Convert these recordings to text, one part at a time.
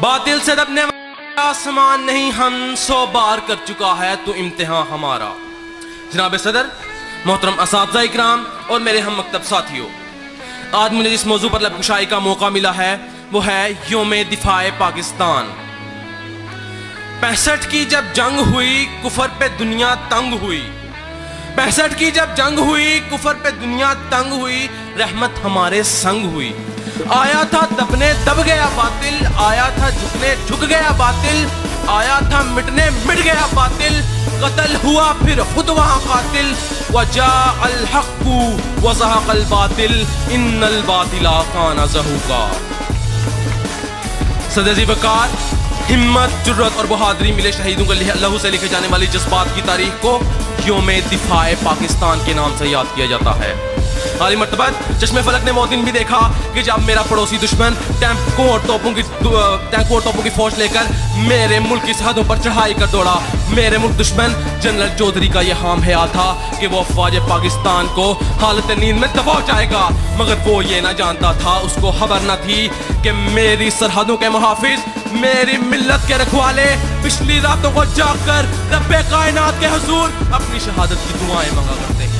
باطل سے دبنے والا آسمان نہیں ہم 100 بار کر چکا ہے تو امتحان ہمارا. جناب صدر، محترم اساتذہ اکرام اور میرے ہم مکتب ساتھیوں، آج مجھے جس موضوع پر لب کشائی کا موقع ملا ہے وہ ہے یوم دفاع پاکستان. 65 کی جب جنگ ہوئی کفر پہ دنیا تنگ ہوئی، 65 کی جب جنگ ہوئی کفر پہ دنیا تنگ ہوئی، رحمت ہمارے سنگ ہوئی. آیا تھا دبنے دب گیا باطل، آیا تھا جھکنے جھک گیا باطل، آیا تھا مٹنے مٹ گیا باطل، قتل ہوا پھر خود وہاں قاتل. وجاء الحق وزهق الباطل ان الباطل کان زہوقا. صدر ذی وقار، ہمت، جرت اور بہادری ملے شہیدوں کے لہو سے لکھے جانے والی جذبات کی تاریخ کو یوم دفاع پاکستان کے نام سے یاد کیا جاتا ہے. حالی مرتبہ چشم فلک نے وہ دن بھی دیکھا کہ جب میرا پڑوسی دشمن ٹینکوں اور توپوں کی فوج لے کر میرے ملک کی سرحدوں پر چڑھائی کر دوڑا. میرے ملک دشمن جنرل چودھری کا یہ حام خیال تھا کہ وہ افواج پاکستان کو حالت نیند میں دبا جائے گا، مگر وہ یہ نہ جانتا تھا، اس کو خبر نہ تھی کہ میری سرحدوں کے محافظ، میری ملت کے رکھوالے پچھلی راتوں کو جاگ کر رب کائنات کے حضور اپنی شہادت کی دعائیں مانگا کرتے ہیں.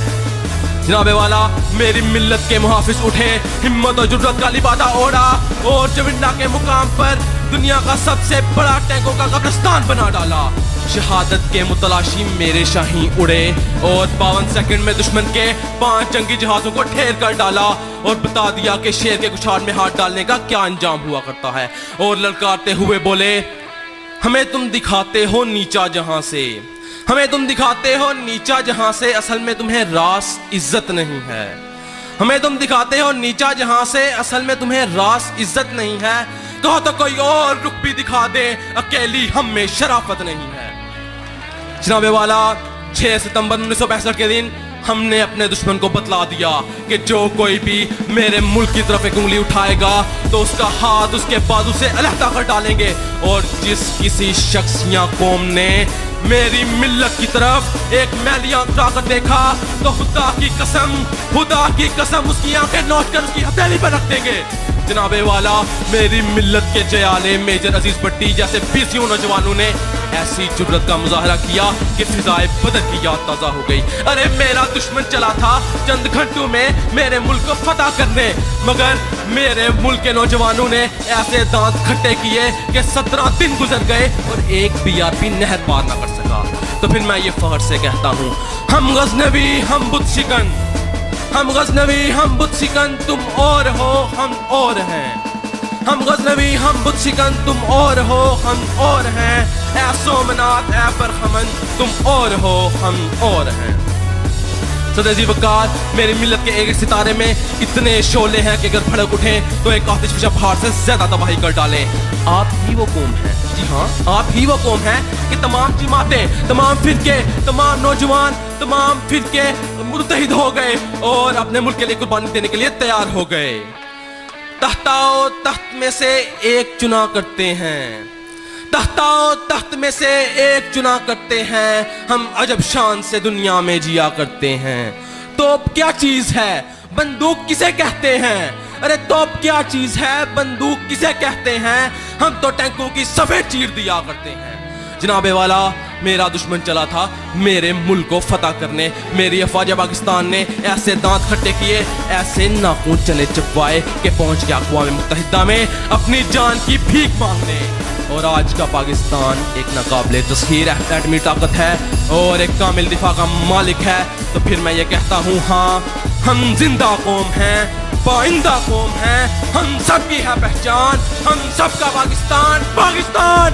جناب والا، میری ملت کے محافظ اٹھے، ہمت اور جرت کا لبادہ اوڑھا اور چونڈا کے مقام پر دنیا کا سب سے بڑا ٹینکوں کا قبرستان بنا ڈالا. شہادت کے متلاشی میرے شاہین اڑے اور 52 سیکنڈ میں دشمن کے 5 جنگی جہازوں کو ڈھیر کر ڈالا اور بتا دیا کہ شیر کے کچھاڑ میں ہاتھ ڈالنے کا کیا انجام ہوا کرتا ہے. اور للکارتے ہوئے بولے، ہمیں تم دکھاتے ہو نیچا جہاں سے، ہمیں تم دکھاتے ہو نیچا جہاں سے، اصل میں تمہیں راس عزت نہیں ہے. ہمیں تم دکھاتے ہو نیچا جہاں سے، اصل میں تمہیں راس عزت نہیں ہے. کہو تو کوئی اور رخ بھی دکھا دے، اکیلی ہم میں شرافت نہیں ہے. جناب والا، 6 ستمبر 1965 کے دن ہم نے اپنے دشمن کو بتلا دیا کہ جو کوئی بھی میرے ملک کی طرف ایک انگلی اٹھائے گا تو اس کا ہاتھ اس کے بازو سے علیحدہ کر ڈالیں گے. اور جس کسی شخص یا قوم نے میری ملت کی طرف ایک میلی آنکھ اٹھا کر دیکھا تو خدا کی قسم اس کی آنکھیں نوچ کر اس کی ہتھیلی پر رکھ دیں گے. جناب والا، میری ملت کے جیالے میجر عزیز بٹی جیسے 20 نوجوانوں نے ایسی جرت کا مظاہرہ کیا کہ فضائے بدر کی یاد تازہ ہو گئی. ارے میرا دشمن چلا تھا چند گھنٹوں میں میرے ملک کو فتح کرنے، مگر میرے ملک کے نوجوانوں نے ایسے دانت کھٹے کیے کہ 17 دن گزر گئے اور ایک BRP نہر پار نہ کر سکا. تو پھر میں یہ فخر سے کہتا ہوں، ہم غزنوی ہم بت شکن، ہم غزنوی ہم بت شکن، تم اور ہو ہم اور ہیں. ہم غزنوی ہم بت شکن، تم اور ہو ہم اور ہیں. اے سومنات اے برہمن، تم اور ہو ہم اور ہیں. صدر ذی وقار، میری ملت کے ایک ایک ستارے میں اتنے شعلے ہیں کہ اگر بھڑک اٹھیں تو ایک آتش فشاں پہاڑ سے زیادہ تباہی کر ڈالیں. آپ ہی وہ قوم ہیں، جی ہاں آپ ہی وہ قوم ہیں کہ تمام جماعتیں، تمام فرقے، تمام نوجوان، تمام فرقے متحد ہو گئے اور اپنے ملک کے لیے قربانی دینے کے لیے تیار ہو گئے. تختاؤ تخت میں سے ایک چنا کرتے ہیں، تختاؤ تخت میں سے ایک چنا کرتے ہیں، ہم عجب شان سے دنیا میں جیا کرتے ہیں. توپ کیا چیز ہے، بندوق کسے کہتے ہیں، ارے توپ کیا چیز ہے، بندوق کسے کہتے ہیں، ہم تو ٹینکوں کی صفیں چیر دیا کرتے ہیں. جناب والا، میرا دشمن چلا تھا میرے ملک کو فتح کرنے. میری افواج پاکستان نے ایسے دانت کھٹے کیے، ایسے ناخن چلے چپوائے کہ پہنچ گیا اقوام متحدہ میں اپنی جان کی بھیک مانگنے. اور آج کا پاکستان ایک ناقابل تسخیر ایٹمی طاقت ہے اور ایک کامل دفاع کا مالک ہے. تو پھر میں یہ کہتا ہوں، ہاں ہم زندہ قوم ہیں، پائندہ قوم ہیں، ہم سب کی ہے پہچان، ہم سب کا پاکستان.